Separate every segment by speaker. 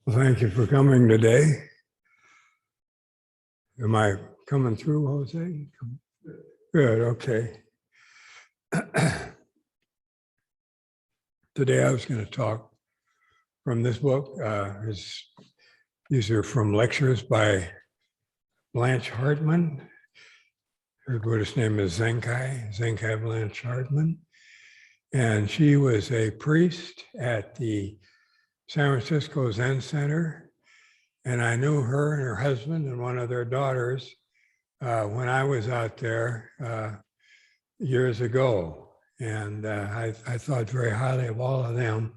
Speaker 1: Well, thank you for coming today. Am I coming through, Jose? Good, okay. Today I was going to talk from this book. These are from lectures by Blanche Hartman. Her Buddhist name is Zenkai Blanche Hartman. And she was a priest at the San Francisco Zen Center. And I knew her and her husband and one of their daughters when I was out there years ago. And I thought very highly of all of them.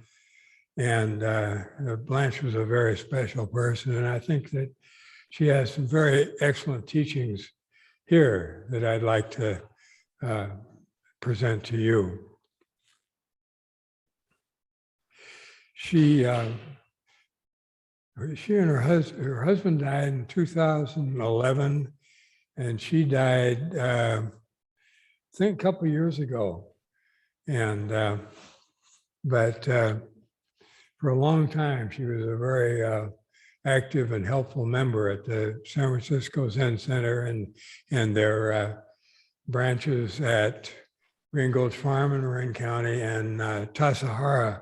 Speaker 1: And Blanche was a very special person. And I think that she has some very excellent teachings here that I'd like to present to you. She and her husband died in 2011, and she died, I think, a couple of years ago. And but for a long time, she was a very active and helpful member at the San Francisco Zen Center and their branches at Green Gulch Farm in Marin County and Tassajara,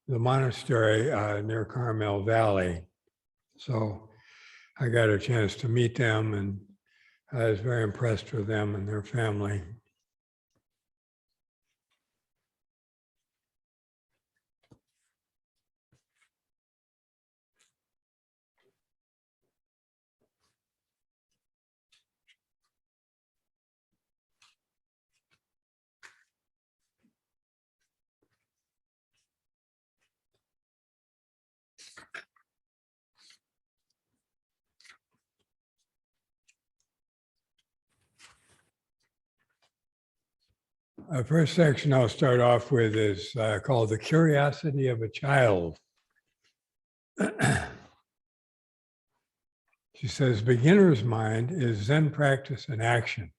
Speaker 1: the monastery near Carmel Valley. So I got a chance to meet them, and I was very impressed with them and their family. The first section I'll start off with is called The Curiosity of a Child. She says, beginner's mind is Zen practice in action.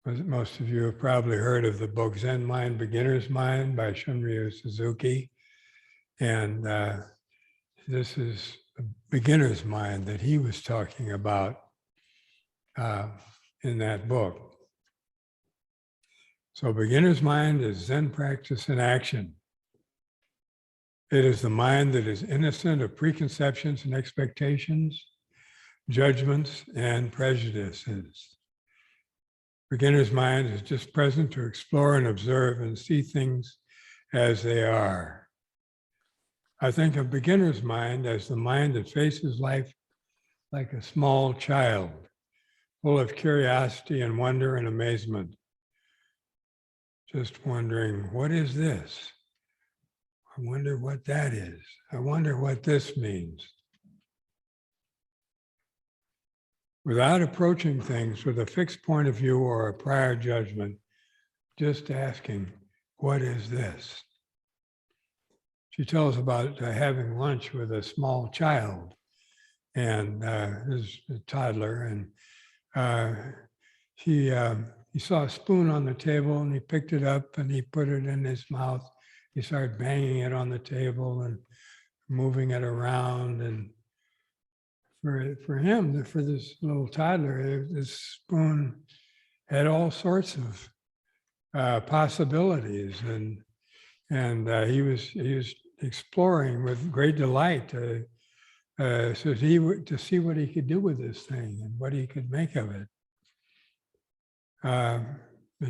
Speaker 1: Most of you have probably heard of the book Zen Mind, Beginner's Mind by Shunryu Suzuki. And this is a beginner's mind that he was talking about in that book. So beginner's mind is Zen practice in action. It is the mind that is innocent of preconceptions and expectations, judgments, and prejudices. Beginner's mind is just present to explore and observe and see things as they are. I think of beginner's mind as the mind that faces life like a small child, full of curiosity and wonder and amazement. Just wondering, what is this? I wonder what that is. I wonder what this means. Without approaching things with a fixed point of view or a prior judgment, just asking, what is this? She tells about having lunch with a small child and his toddler, and he saw a spoon on the table and he picked it up and he put it in his mouth. He started banging it on the table and moving it around. And for him, for this little toddler, this spoon had all sorts of possibilities, and he was exploring with great delight to see what he could do with this thing and what he could make of it.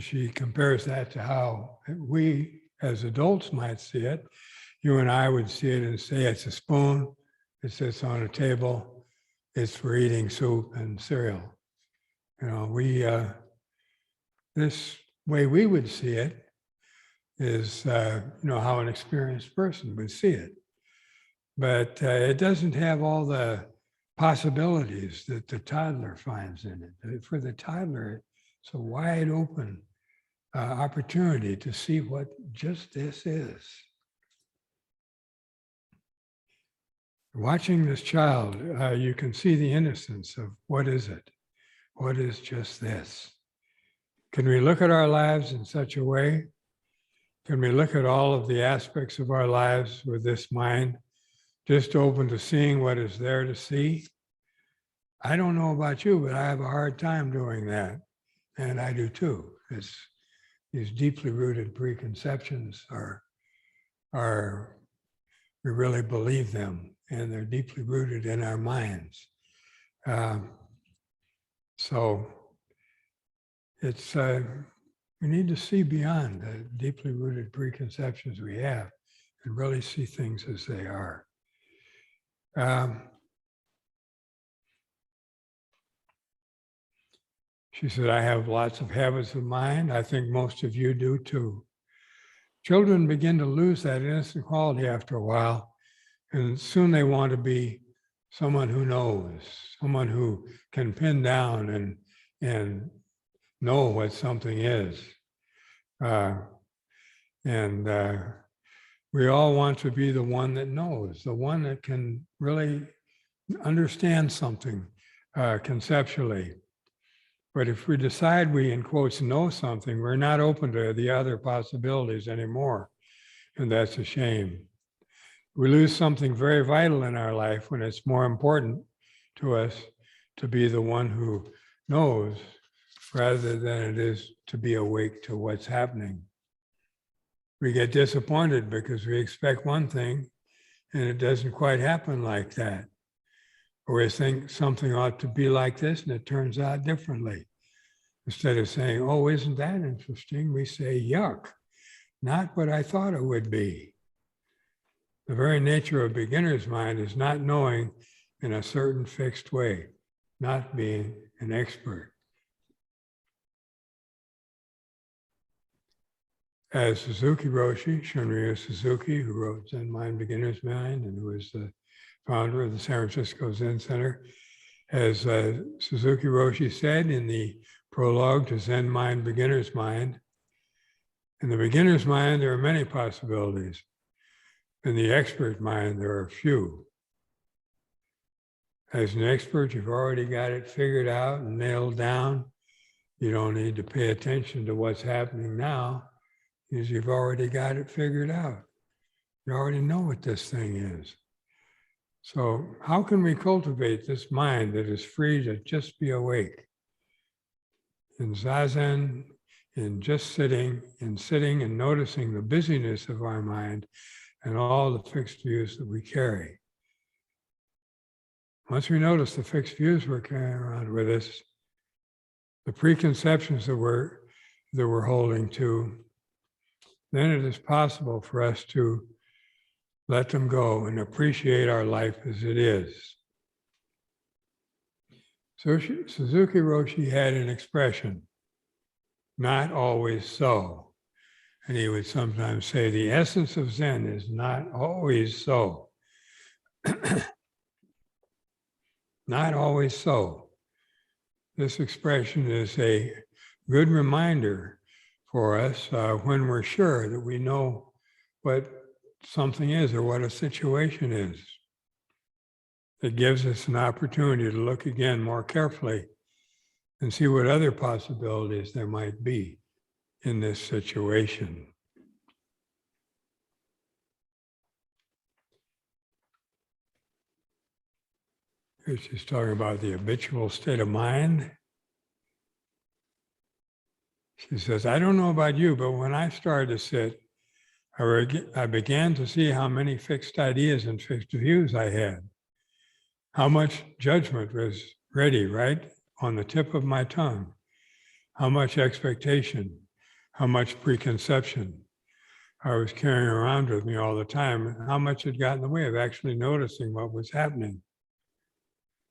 Speaker 1: She compares that to how we as adults might see it. You and I would see it and say it's a spoon, it sits on a table, it's for eating soup and cereal. You know, this way we would see it is, how an experienced person would see it. But it doesn't have all the possibilities that the toddler finds in it. For the toddler, it's a wide open opportunity to see what just this is. Watching this child, you can see the innocence of what is it? What is just this? Can we look at our lives in such a way? Can we look at all of the aspects of our lives with this mind just open to seeing what is there to see. I don't know about you, but I have a hard time doing that. And I do too. It's, these deeply rooted preconceptions we really believe them, and they're deeply rooted in our minds. So it's, we need to see beyond the deeply rooted preconceptions we have and really see things as they are. She said, I have lots of habits of mind. I think most of you do too. Children begin to lose that innocent quality after a while, and soon they want to be someone who knows, someone who can pin down and know what something is. We all want to be the one that knows, the one that can really understand something conceptually. But if we decide we, in quotes, know something, we're not open to the other possibilities anymore. And that's a shame. We lose something very vital in our life when it's more important to us to be the one who knows rather than it is to be awake to what's happening. We get disappointed because we expect one thing and it doesn't quite happen like that. Or we think something ought to be like this and it turns out differently. Instead of saying, oh, isn't that interesting? We say, yuck, not what I thought it would be. The very nature of beginner's mind is not knowing in a certain fixed way, not being an expert. As Suzuki Roshi, Shunryu Suzuki, who wrote Zen Mind, Beginner's Mind, and who is the founder of the San Francisco Zen Center, as Suzuki Roshi said in the prologue to Zen Mind, Beginner's Mind, in the beginner's mind, there are many possibilities. In the expert mind, there are few. As an expert, you've already got it figured out and nailed down. You don't need to pay attention to what's happening now, because you've already got it figured out. You already know what this thing is. So how can we cultivate this mind that is free to just be awake? In Zazen, in just sitting and noticing the busyness of our mind and all the fixed views that we carry. Once we notice the fixed views we're carrying around with us, the preconceptions that we're holding to, then it is possible for us to let them go and appreciate our life as it is. So Suzuki Roshi had an expression, not always so. And he would sometimes say, the essence of Zen is not always so. Not always so. This expression is a good reminder for us when we're sure that we know what something is or what a situation is. It gives us an opportunity to look again more carefully and see what other possibilities there might be in this situation. Here she's talking about the habitual state of mind. She says, I don't know about you, but when I started to sit, I began to see how many fixed ideas and fixed views I had. How much judgment was ready, right, on the tip of my tongue. How much expectation, how much preconception I was carrying around with me all the time, and how much it got in the way of actually noticing what was happening.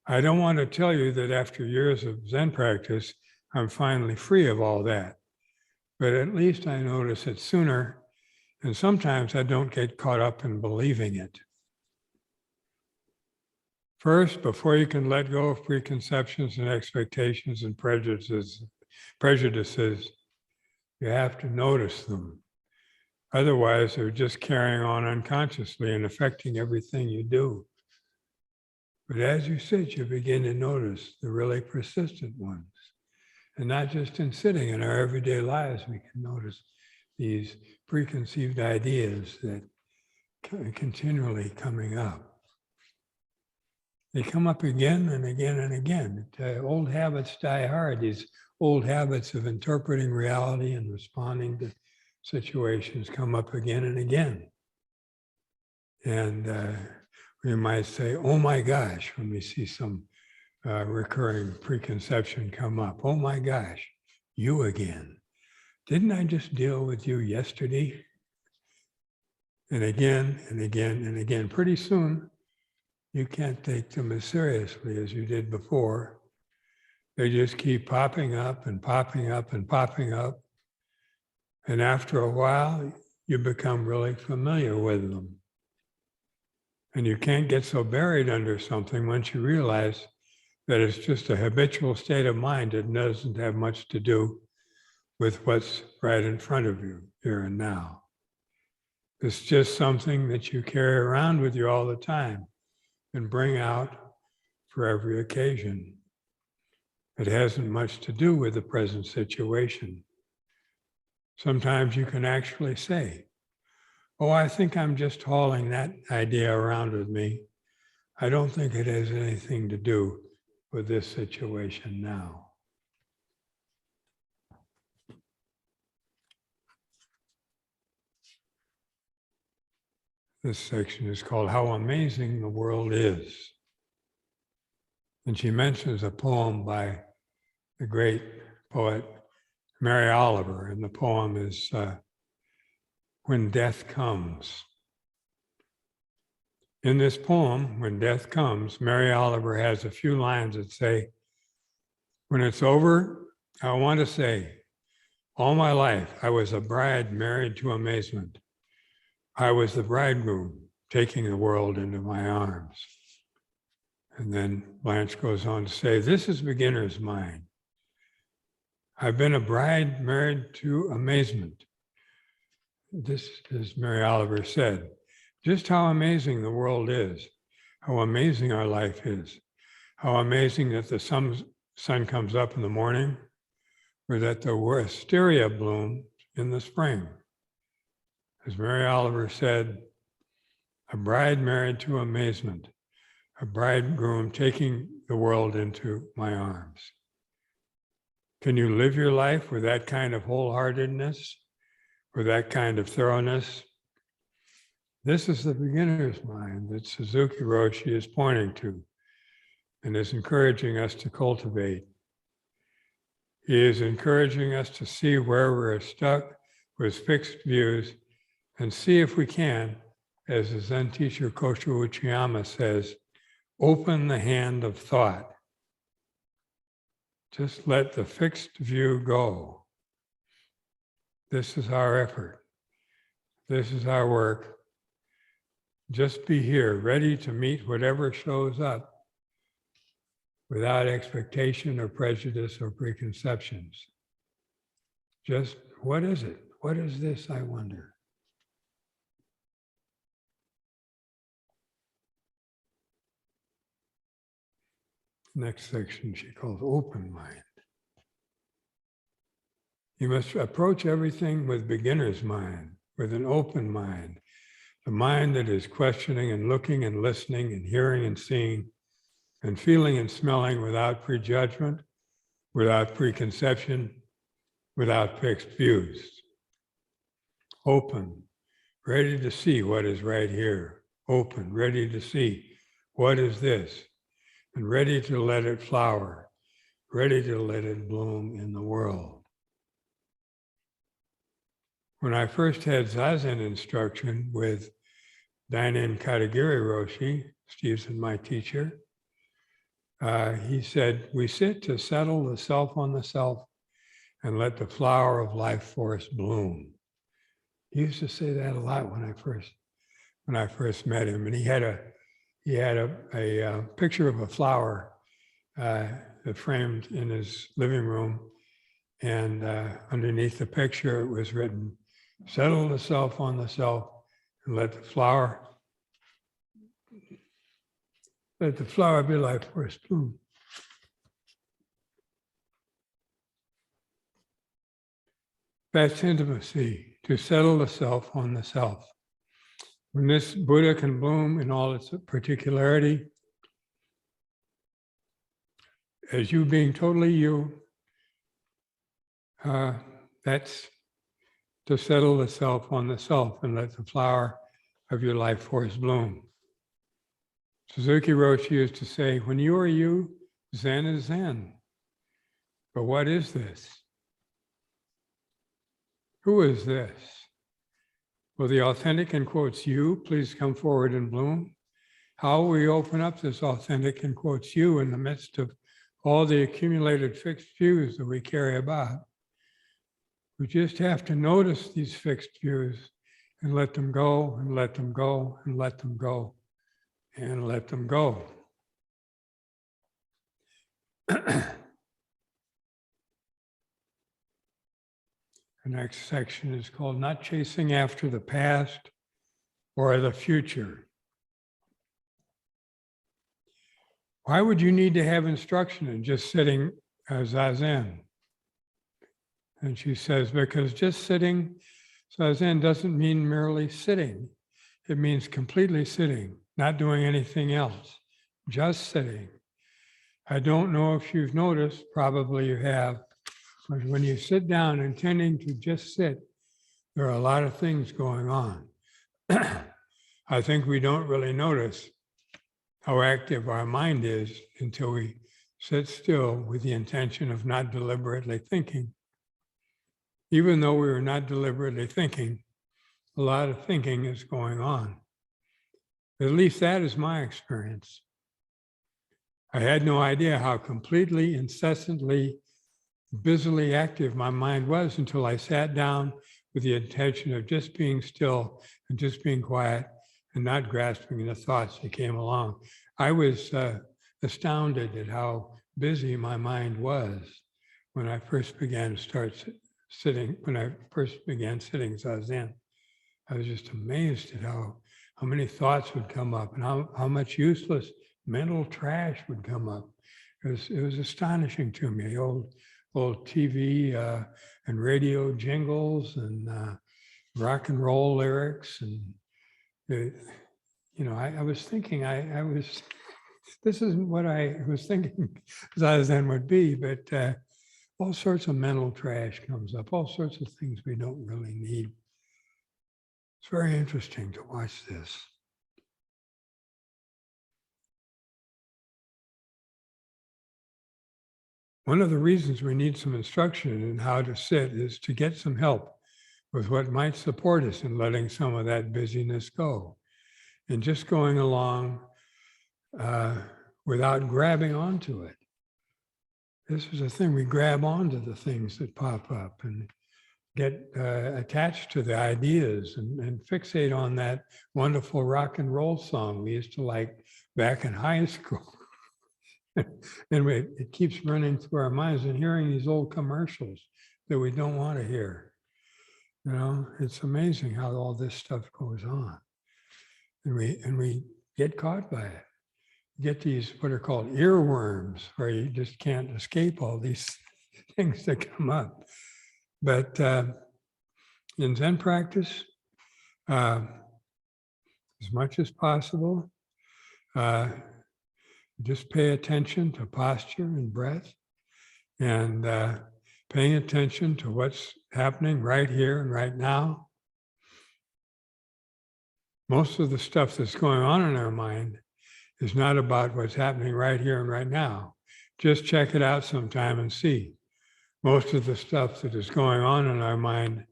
Speaker 1: I don't want to tell you that after years of Zen practice, I'm finally free of all that, but at least I notice it sooner, and sometimes I don't get caught up in believing it. First, before you can let go of preconceptions and expectations and prejudices, you have to notice them. Otherwise, they're just carrying on unconsciously and affecting everything you do. But as you sit, you begin to notice the really persistent ones. And not just in sitting, in our everyday lives, we can notice these preconceived ideas that are continually coming up. they come up again and again and again. Old habits die hard. These old habits of interpreting reality and responding to situations come up again and again. And we might say, oh my gosh, when we see some recurring preconception come up. Oh my gosh, you again. Didn't I just deal with you yesterday? And again and again and again. Pretty soon, you can't take them as seriously as you did before. They just keep popping up and popping up and popping up. And after a while, you become really familiar with them. And you can't get so buried under something once you realize that it's just a habitual state of mind that doesn't have much to do with what's right in front of you here and now. It's just something that you carry around with you all the time and bring out for every occasion. It hasn't much to do with the present situation. Sometimes you can actually say, oh, I think I'm just hauling that idea around with me. I don't think it has anything to do with this situation now. This section is called How Amazing the World Is. And she mentions a poem by the great poet Mary Oliver, and the poem is When Death Comes. In this poem, When Death Comes, Mary Oliver has a few lines that say, when it's over, I want to say, all my life I was a bride married to amazement. I was the bridegroom taking the world into my arms. And then Blanche goes on to say, this is beginner's mind. I've been a bride married to amazement. This, as Mary Oliver said, just how amazing the world is, how amazing our life is, how amazing that the sun comes up in the morning, or that the wisteria blooms in the spring. As Mary Oliver said, a bride married to amazement, a bridegroom taking the world into my arms. Can you live your life with that kind of wholeheartedness, with that kind of thoroughness? This is the beginner's mind that Suzuki Roshi is pointing to and is encouraging us to cultivate. He is encouraging us to see where we're stuck with fixed views and see if we can, as the Zen teacher Kosho Uchiyama says, open the hand of thought. Just let the fixed view go. This is our effort. This is our work. Just be here, ready to meet whatever shows up without expectation or prejudice or preconceptions. Just, what is it? What is this, I wonder? Next section she calls open mind. You must approach everything with beginner's mind, with an open mind. The mind that is questioning and looking and listening and hearing and seeing and feeling and smelling without prejudgment, without preconception, without fixed views. Open, ready to see what is right here. Open, ready to see what is this, and ready to let it flower, ready to let it bloom in the world. When I first had Zazen instruction with Dainin Katagiri Roshi, Steve's my teacher, he said, we sit to settle the self on the self and let the flower of life force bloom. He used to say that a lot when I first met him, and he had a picture of a flower that framed in his living room, and underneath the picture it was written, settle the self on the self and let the flower be life force bloom. That's intimacy, to settle the self on the self. When this Buddha can bloom in all its particularity, as you being totally you, that's to settle the self on the self and let the flower of your life force bloom. Suzuki Roshi used to say, when you are you, Zen is Zen. But what is this? Who is this? Will the authentic, in quotes, you please come forward and bloom? How will we open up this authentic, in quotes, you in the midst of all the accumulated fixed views that we carry about? We just have to notice these fixed views and let them go and let them go and let them go and let them go. The next section is called Not Chasing After the Past or the Future. Why would you need to have instruction in just sitting zazen? And she says, because just sitting zazen doesn't mean merely sitting. It means completely sitting, not doing anything else, just sitting. I don't know if you've noticed, probably you have, but when you sit down intending to just sit, there are a lot of things going on. I think we don't really notice how active our mind is until we sit still with the intention of not deliberately thinking. Even though we are not deliberately thinking, a lot of thinking is going on. At least that is my experience. I had no idea how completely, incessantly, busily active my mind was until I sat down with the intention of just being still and just being quiet and not grasping the thoughts that came along. I was astounded at how busy my mind was when I first began sitting zazen. I was just amazed at how many thoughts would come up and how much useless mental trash would come up. It was astonishing to me. Old TV and radio jingles and rock and roll lyrics, and I was thinking this isn't what I was thinking Zazen would be, but all sorts of mental trash comes up, all sorts of things we don't really need. It's very interesting to watch this. One of the reasons we need some instruction in how to sit is to get some help with what might support us in letting some of that busyness go and just going along without grabbing onto it. This is a thing, we grab onto the things that pop up and get attached to the ideas and fixate on that wonderful rock and roll song we used to like back in high school. And it keeps running through our minds and hearing these old commercials that we don't want to hear. It's amazing how all this stuff goes on. And we get caught by it. Get these what are called earworms, where you just can't escape all these things that come up. But in Zen practice, as much as possible, just pay attention to posture and breath, and paying attention to what's happening right here and right now. Most of the stuff that's going on in our mind is not about what's happening right here and right now. Just check it out sometime and see. Most of the stuff that is going on in our mind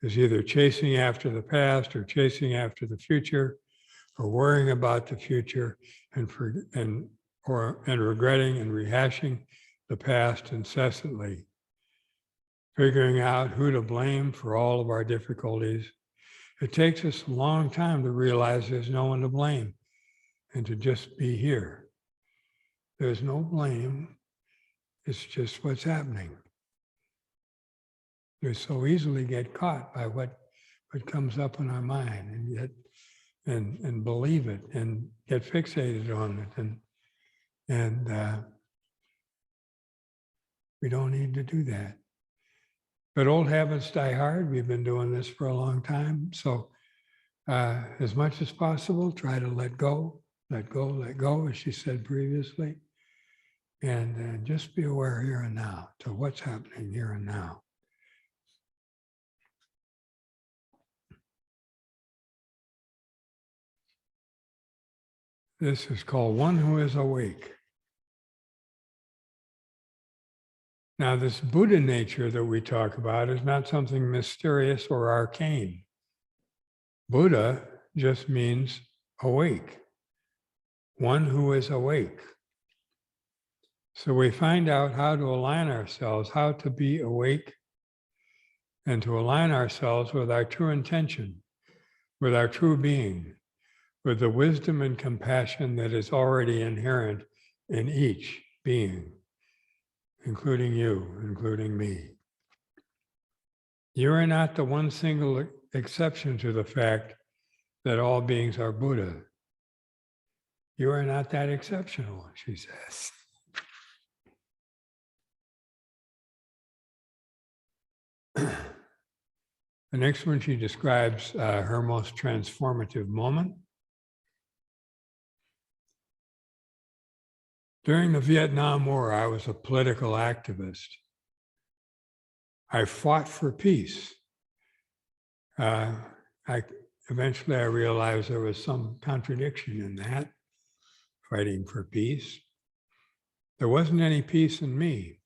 Speaker 1: is either chasing after the past or chasing after the future, or worrying about the future and regretting and rehashing the past incessantly, figuring out who to blame for all of our difficulties. It takes us a long time to realize there's no one to blame and to just be here. There's no blame. It's just what's happening. We so easily get caught by what comes up in our mind and believe it and get fixated on it. And we don't need to do that. But old habits die hard. We've been doing this for a long time. So as much as possible, try to let go, as she said previously. And just be aware here and now to what's happening here and now. This is called one who is awake. Now, this Buddha nature that we talk about is not something mysterious or arcane. Buddha just means awake, one who is awake. So we find out how to align ourselves, how to be awake, and to align ourselves with our true intention, with our true being, with the wisdom and compassion that is already inherent in each being, including you, including me. You are not the one single exception to the fact that all beings are Buddha. You are not that exceptional, she says. The next one, she describes her most transformative moment. During the Vietnam War, I was a political activist. I fought for peace. Eventually I realized there was some contradiction in that, fighting for peace. There wasn't any peace in me.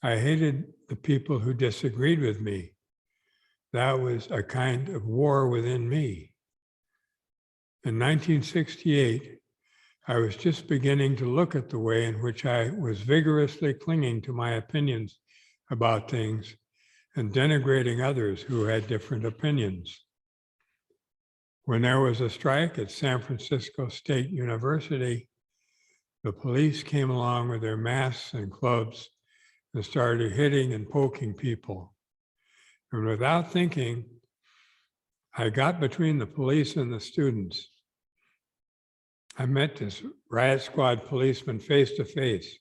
Speaker 1: I hated the people who disagreed with me. That was a kind of war within me. In 1968, I was just beginning to look at the way in which I was vigorously clinging to my opinions about things and denigrating others who had different opinions. When there was a strike at San Francisco State University, the police came along with their masks and clubs and started hitting and poking people. And without thinking, I got between the police and the students. I met this riot squad policeman face to face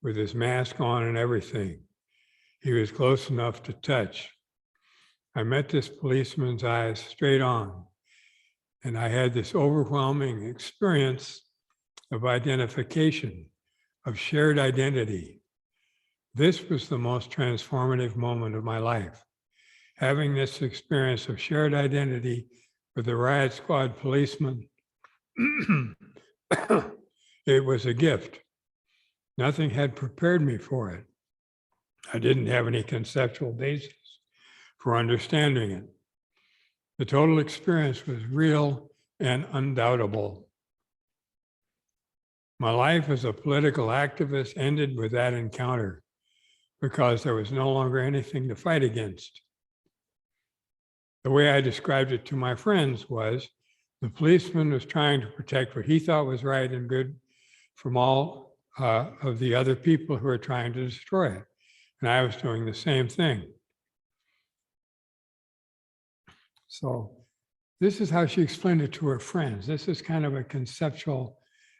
Speaker 1: with his mask on and everything. He was close enough to touch. I met this policeman's eyes straight on, and I had this overwhelming experience of identification, of shared identity. This was the most transformative moment of my life. Having this experience of shared identity with the riot squad policeman, it was a gift. Nothing had prepared me for it. I didn't have any conceptual basis for understanding it. The total experience was real and undoubtable. My life as a political activist ended with that encounter because there was no longer anything to fight against. The way I described it to my friends was the policeman was trying to protect what he thought was right and good from all of the other people who were trying to destroy it. And I was doing the same thing. So this is how she explained it to her friends. This is kind of a conceptual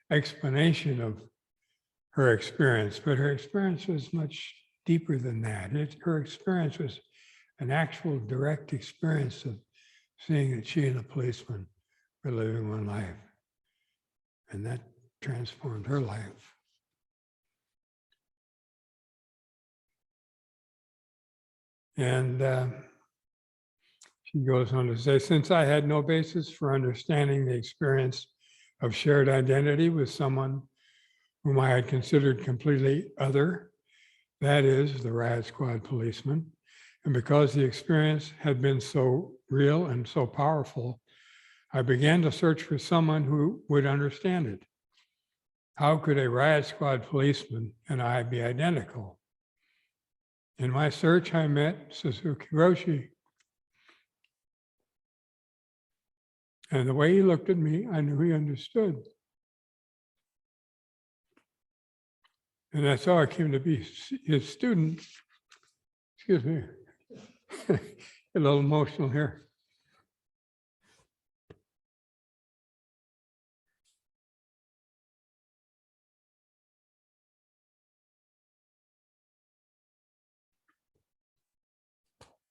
Speaker 1: explanation of her experience, but her experience was much deeper than that. Her experience was an actual direct experience of seeing that she and the policeman were living one life. And that transformed her life. And she goes on to say, since I had no basis for understanding the experience of shared identity with someone whom I had considered completely other, that is, the riot squad policeman, and because the experience had been so real and so powerful, I began to search for someone who would understand it. How could a riot squad policeman and I be identical? In my search, I met Suzuki Roshi. And the way he looked at me, I knew he understood. And that's how I came to be his student. Excuse me, a little emotional here.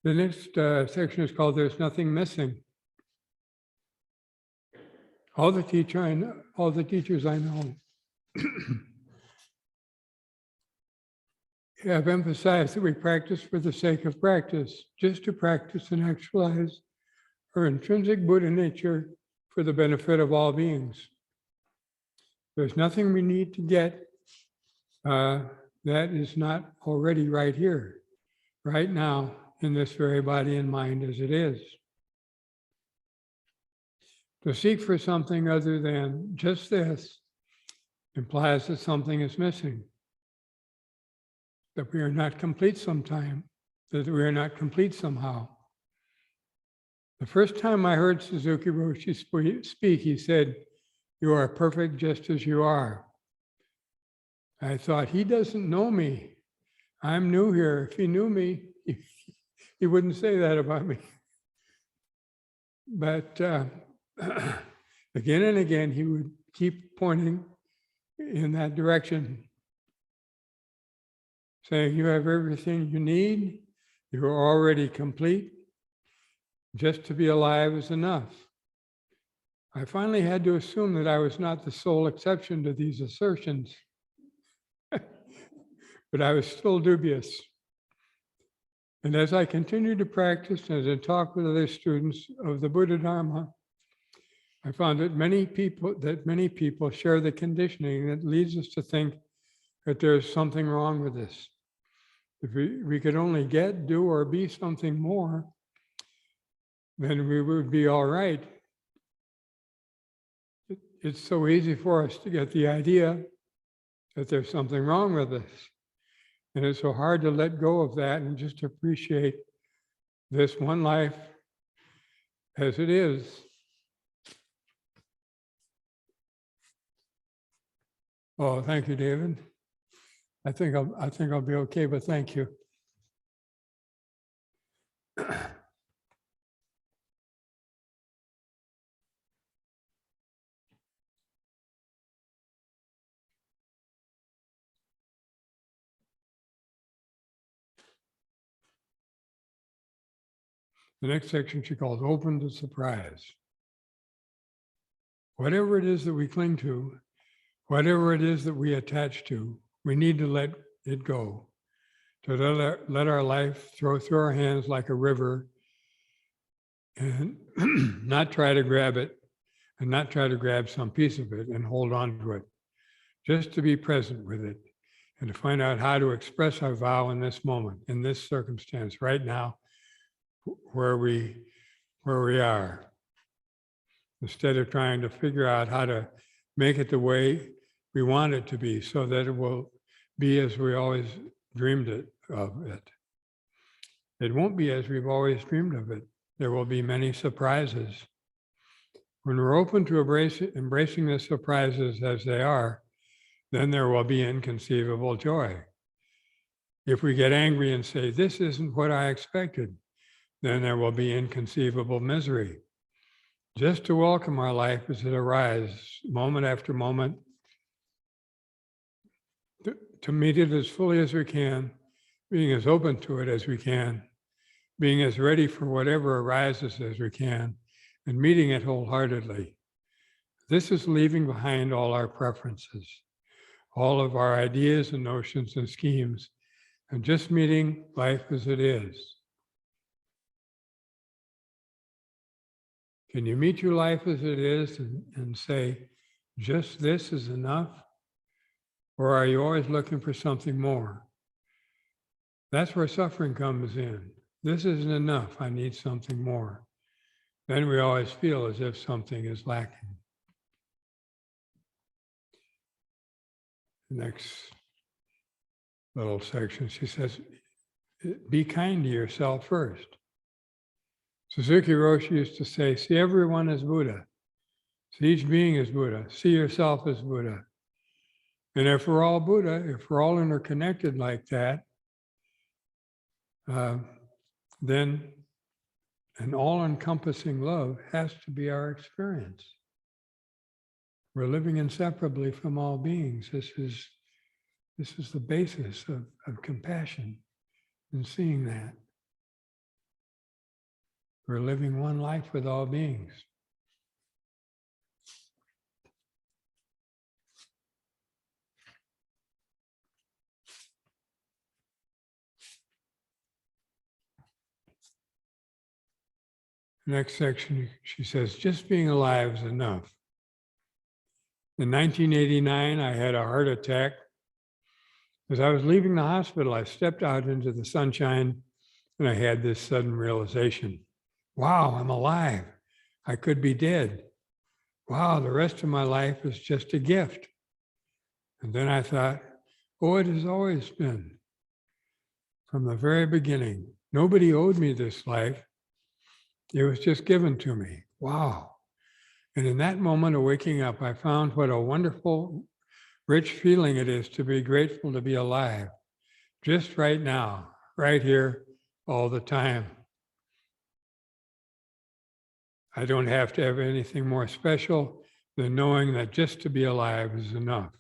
Speaker 1: The next section is called There's Nothing Missing. All the teachers I know have emphasized that we practice for the sake of practice, just to practice and actualize our intrinsic Buddha nature for the benefit of all beings. There's nothing we need to get that is not already right here, right now, in this very body and mind as it is. To seek for something other than just this implies that something is missing, that we are not complete sometime, that we are not complete somehow. The first time I heard Suzuki Roshi speak, he said, "You are perfect just as you are." I thought, he doesn't know me. I'm new here. If he knew me, he wouldn't say that about me. But again and again, he would keep pointing in that direction, saying, "You have everything you need. You are already complete. Just to be alive is enough." I finally had to assume that I was not the sole exception to these assertions, but I was still dubious. And as I continued to practice and to talk with other students of the Buddha Dharma, I found that many people share the conditioning that leads us to think that there's something wrong with this. If we could only get, do, or be something more, then we would be all right. It's so easy for us to get the idea that there's something wrong with us. And it's so hard to let go of that and just appreciate this one life as it is. Oh, thank you, David. I think I'll be okay, but thank you. The next section she calls Open to Surprise. Whatever it is that we cling to, whatever it is that we attach to, we need to let it go, to let our life throw through our hands like a river and not try to grab it and not try to grab some piece of it and hold on to it, just to be present with it and to find out how to express our vow in this moment, in this circumstance, right now, where we are, instead of trying to figure out how to make it the way we want it to be so that it will be as we always dreamed of it. It won't be as we've always dreamed of it. There will be many surprises. When we're open to embracing the surprises as they are, then there will be inconceivable joy. If we get angry and say, "This isn't what I expected," then there will be inconceivable misery. Just to welcome our life as it arises, moment after moment, to meet it as fully as we can, being as open to it as we can, being as ready for whatever arises as we can, and meeting it wholeheartedly. This is leaving behind all our preferences, all of our ideas and notions and schemes, and just meeting life as it is. Can you meet your life as it is and say, just this is enough? Or are you always looking for something more? That's where suffering comes in. This isn't enough, I need something more. Then we always feel as if something is lacking. The next little section, she says, be kind to yourself first. Suzuki Roshi used to say, see everyone as Buddha. See each being as Buddha. See yourself as Buddha. And if we're all Buddha, if we're all interconnected like that, then an all-encompassing love has to be our experience. We're living inseparably from all beings. This is the basis of compassion and seeing that. We're living one life with all beings. Next section, she says, just being alive is enough. In 1989, I had a heart attack. As I was leaving the hospital, I stepped out into the sunshine and I had this sudden realization. Wow, I'm alive. I could be dead. Wow, the rest of my life is just a gift. And then I thought, oh, it has always been. From the very beginning, nobody owed me this life. It was just given to me. Wow. And in that moment of waking up, I found what a wonderful, rich feeling it is to be grateful to be alive, just right now, right here, all the time. I don't have to have anything more special than knowing that just to be alive is enough.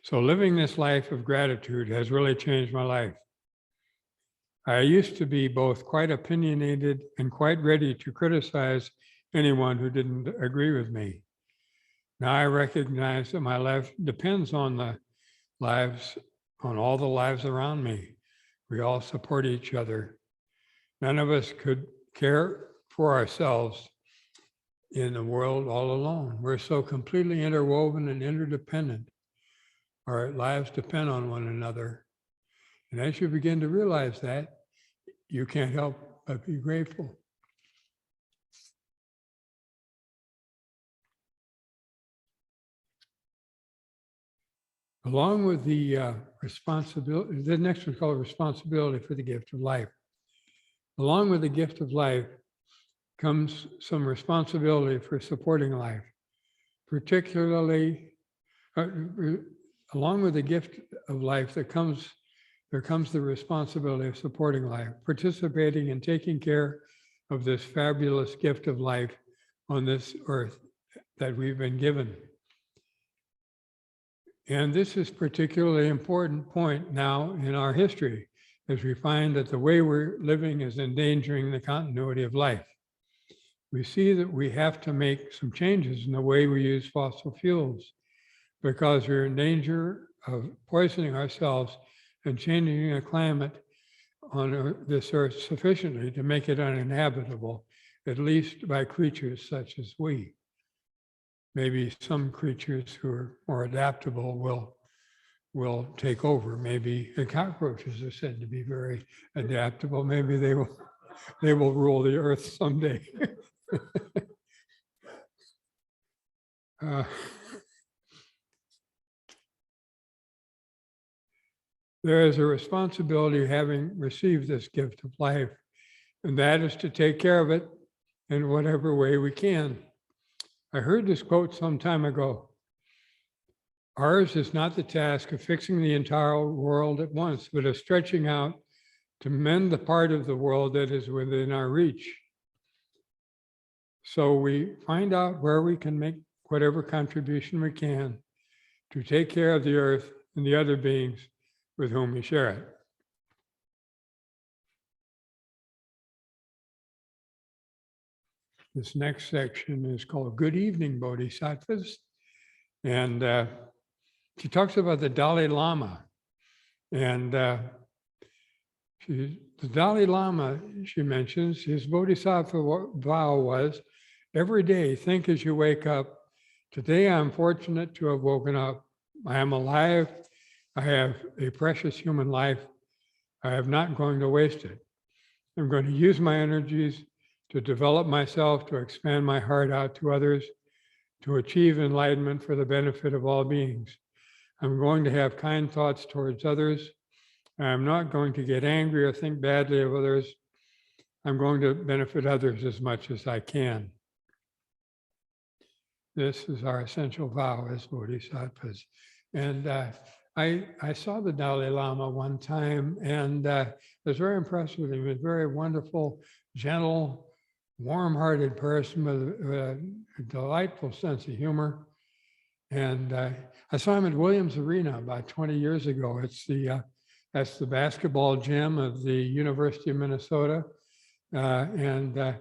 Speaker 1: So living this life of gratitude has really changed my life. I used to be both quite opinionated and quite ready to criticize anyone who didn't agree with me. Now I recognize that my life depends on all the lives around me. We all support each other. None of us could care for ourselves in the world all alone. We're so completely interwoven and interdependent. Our lives depend on one another. And as you begin to realize that, you can't help but be grateful. Along with the responsibility, the next one's called responsibility for the gift of life. Along with the gift of life comes some responsibility for supporting life, particularly along with the gift of life there comes the responsibility of supporting life, participating and taking care of this fabulous gift of life on this earth that we've been given. And this is particularly important point now in our history, as we find that the way we're living is endangering the continuity of life. We see that we have to make some changes in the way we use fossil fuels because we're in danger of poisoning ourselves and changing the climate on this earth sufficiently to make it uninhabitable, at least by creatures such as we. Maybe some creatures who are more adaptable will take over. Maybe the cockroaches are said to be very adaptable. Maybe they will rule the earth someday. There is a responsibility having received this gift of life, and that is to take care of it in whatever way we can. I heard this quote some time ago. Ours is not the task of fixing the entire world at once, but of stretching out to mend the part of the world that is within our reach. So we find out where we can make whatever contribution we can to take care of the earth and the other beings with whom we share it. This next section is called Good Evening, Bodhisattvas. And she talks about the Dalai Lama. And the Dalai Lama, she mentions, his bodhisattva vow was, every day, think as you wake up, today I'm fortunate to have woken up. I am alive. I have a precious human life. I am not going to waste it. I'm going to use my energies to develop myself, to expand my heart out to others, to achieve enlightenment for the benefit of all beings. I'm going to have kind thoughts towards others. I'm not going to get angry or think badly of others. I'm going to benefit others as much as I can. This is our essential vow as bodhisattvas. And I saw the Dalai Lama one time and I was very impressed with him. He was a very wonderful, gentle, warm-hearted person with a delightful sense of humor. And I saw him at Williams Arena about 20 years ago. That's the basketball gym of the University of Minnesota. The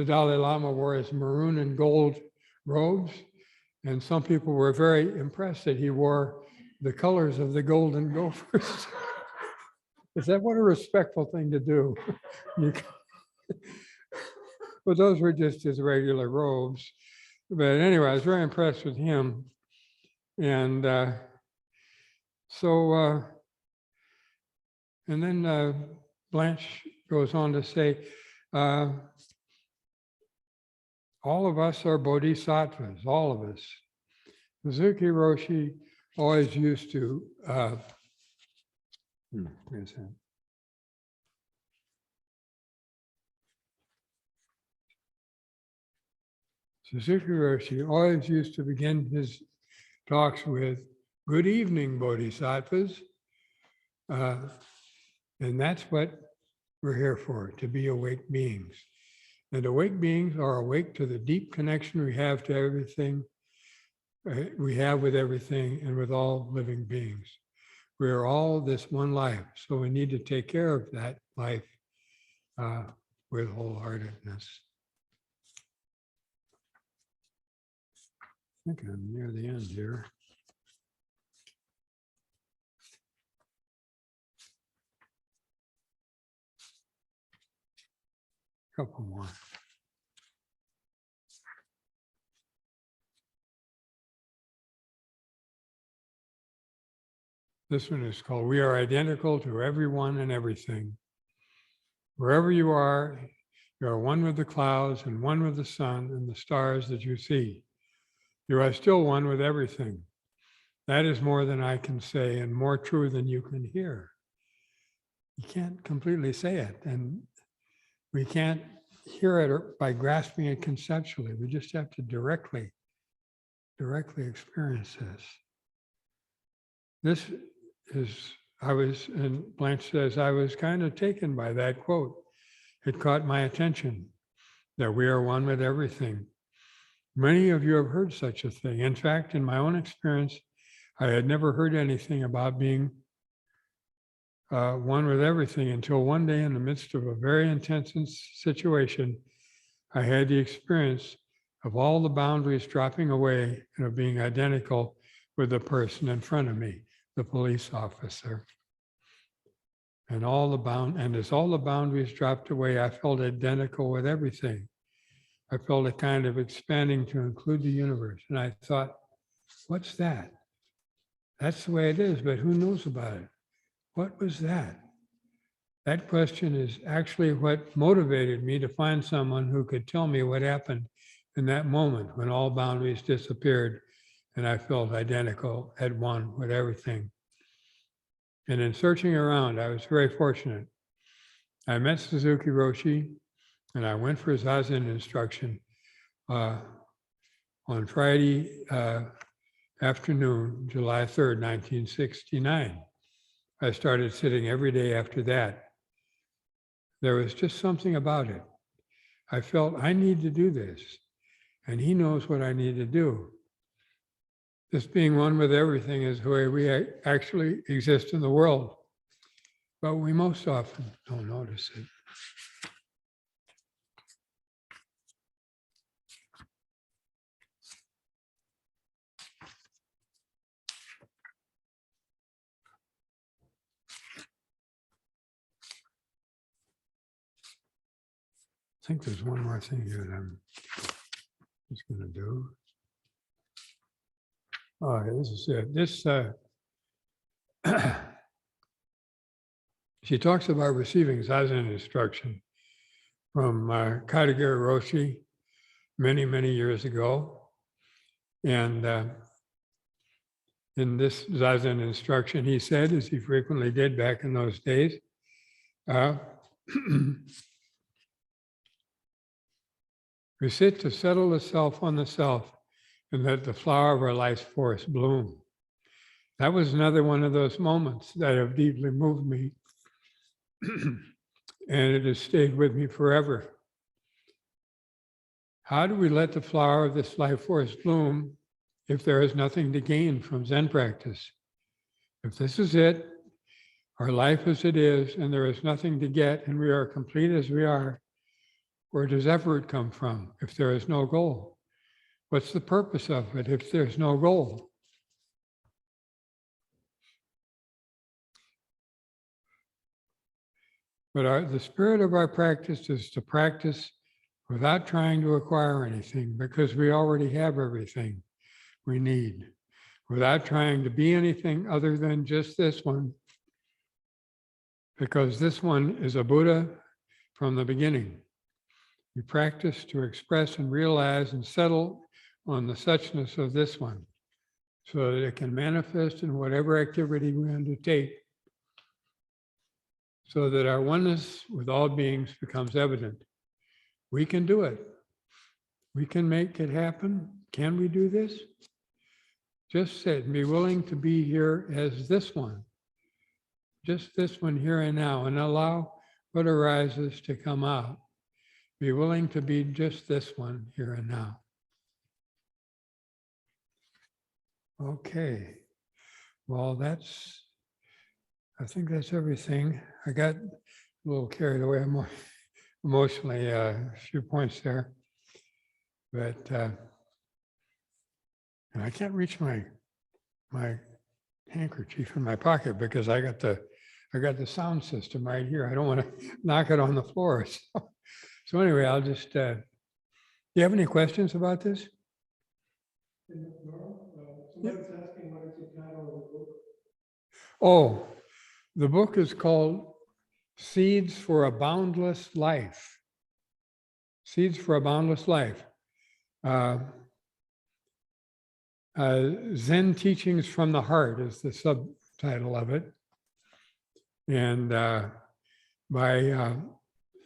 Speaker 1: Dalai Lama wore his maroon and gold robes. And some people were very impressed that he wore the colors of the Golden Gophers. Is that what a respectful thing to do? Well, those were just his regular robes. But anyway, I was very impressed with him. And and then Blanche goes on to say, all of us are bodhisattvas, all of us. Suzuki Roshi always used to, Suzuki Roshi always used to begin his talks with, "Good evening, bodhisattvas." And that's what we're here for, to be awake beings. And awake beings are awake to the deep connection we have to everything, we have with everything and with all living beings. We are all this one life, so we need to take care of that life with wholeheartedness. I think I'm near the end here. Couple more. This one is called, "We are identical to everyone and everything. Wherever you are one with the clouds and one with the sun and the stars that you see. You are still one with everything. That is more than I can say and more true than you can hear." You can't completely say it, and we can't hear it by grasping it conceptually. We just have to directly experience this. This is, and Blanche says, I was kind of taken by that quote. It caught my attention, that we are one with everything. Many of you have heard such a thing. In fact, in my own experience, I had never heard anything about being one with everything until one day in the midst of a very intense situation, I had the experience of all the boundaries dropping away and of being identical with the person in front of me, the police officer. And as all the boundaries dropped away, I felt identical with everything. I felt it kind of expanding to include the universe. And I thought, what's that? That's the way it is, but who knows about it? What was that? That question is actually what motivated me to find someone who could tell me what happened in that moment when all boundaries disappeared and I felt identical at one with everything. And in searching around, I was very fortunate. I met Suzuki Roshi and I went for Zazen instruction on Friday afternoon, July 3rd, 1969. I started sitting every day after that. There was just something about it. I felt I need to do this, and he knows what I need to do. This being one with everything is the way we actually exist in the world, but we most often don't notice it. I think there's one more thing here that I'm just going to do. Oh, this is it. This, she talks about receiving Zazen instruction from Katagiri Roshi many, many years ago. And in this Zazen instruction, he said, as he frequently did back in those days, we sit to settle the self on the self and let the flower of our life force bloom. That was another one of those moments that have deeply moved me. And it has stayed with me forever. How do we let the flower of this life force bloom if there is nothing to gain from Zen practice? If this is it, our life as it is, and there is nothing to get, and we are complete as we are, where does effort come from if there is no goal? What's the purpose of it if there's no goal? But the spirit of our practice is to practice without trying to acquire anything, because we already have everything we need, without trying to be anything other than just this one, because this one is a Buddha from the beginning. We practice to express and realize and settle on the suchness of this one, so that it can manifest in whatever activity we undertake, so that our oneness with all beings becomes evident. We can do it. We can make it happen. Can we do this? Just sit and be willing to be here as this one, just this one here and now, and allow what arises to come out. Be willing to be just this one here and now. Okay. Well, I think that's everything. I got a little carried away more emotionally, a few points there, but and I can't reach my handkerchief in my pocket because I got the sound system right here. I don't want to knock it on the floor. So anyway, I'll just, do you have any questions about this? Somebody's asking what is the title of the book? Oh, the book is called Seeds for a Boundless Life. Seeds for a Boundless Life. Zen Teachings from the Heart is the subtitle of it. And by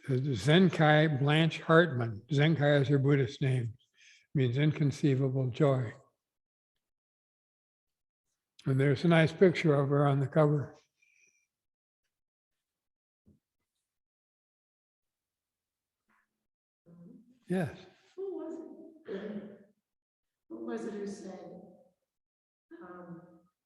Speaker 1: Zenkai Blanche Hartman. Zenkai is her Buddhist name. Means inconceivable joy. And there's a nice picture of her on the cover. Yes.
Speaker 2: Who was it who said,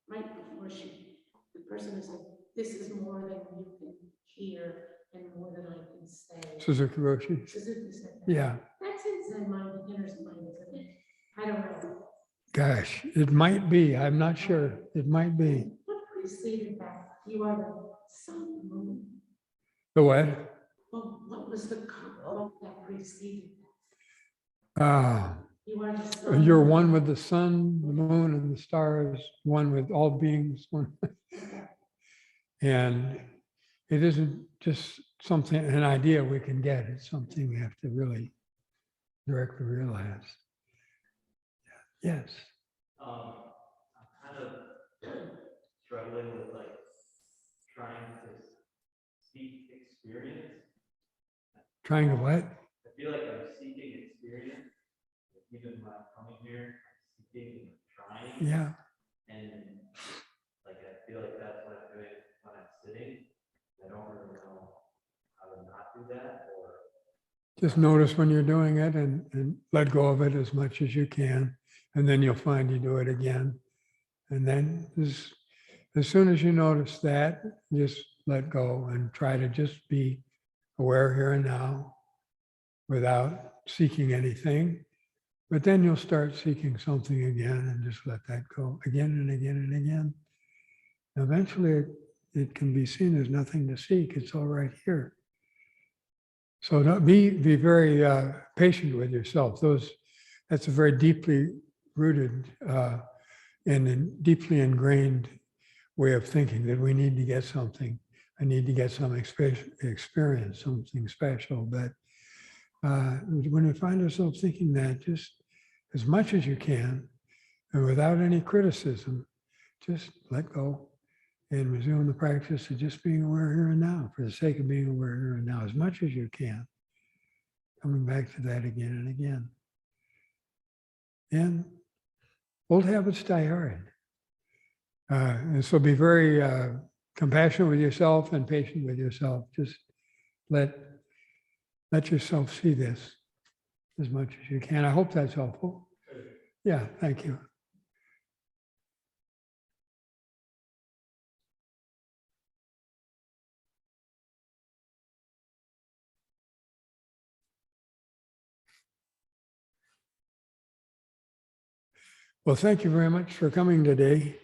Speaker 2: right before the person who said, this is more than you can hear and more than I can say.
Speaker 1: Suzuki Roshi.
Speaker 2: Suzuki said that.
Speaker 1: Yeah.
Speaker 2: That's in Zen mind, beginner's mind, isn't it? I don't know.
Speaker 1: Gosh, it might be. I'm not sure. It might be.
Speaker 2: What preceded that? You are the sun, moon.
Speaker 1: The what?
Speaker 2: Well, what was the color that preceded
Speaker 1: that?
Speaker 2: You are the sun.
Speaker 1: You're one with the sun, the moon, and the stars, one with all beings. One. And it isn't just something, an idea we can get. It's something we have to really directly realize. Yes.
Speaker 3: I'm kind of struggling with like trying to seek experience.
Speaker 1: Trying to what?
Speaker 3: I feel like I'm seeking experience. Even when I'm coming here, I'm seeking and trying.
Speaker 1: Yeah.
Speaker 3: And like I feel like that's what I'm doing when I'm sitting. I don't really know how to not do that, or
Speaker 1: Just notice when you're doing it and let go of it as much as you can. And then you'll find you do it again. And then as soon as you notice that, just let go and try to just be aware here and now without seeking anything. But then you'll start seeking something again and just let that go again and again and again. Eventually, it can be seen as nothing to seek. It's all right here. So don't be very patient with yourself. That's a very deeply rooted and deeply ingrained way of thinking, that we need to get something. I need to get some experience, something special. But when you find yourself thinking that, just as much as you can, and without any criticism, just let go and resume the practice of just being aware here and now, for the sake of being aware here and now, as much as you can. Coming back to that again and again. And old habits die hard. And so be very compassionate with yourself and patient with yourself. Just let yourself see this as much as you can. I hope that's helpful. Yeah, thank you. Well, thank you very much for coming today.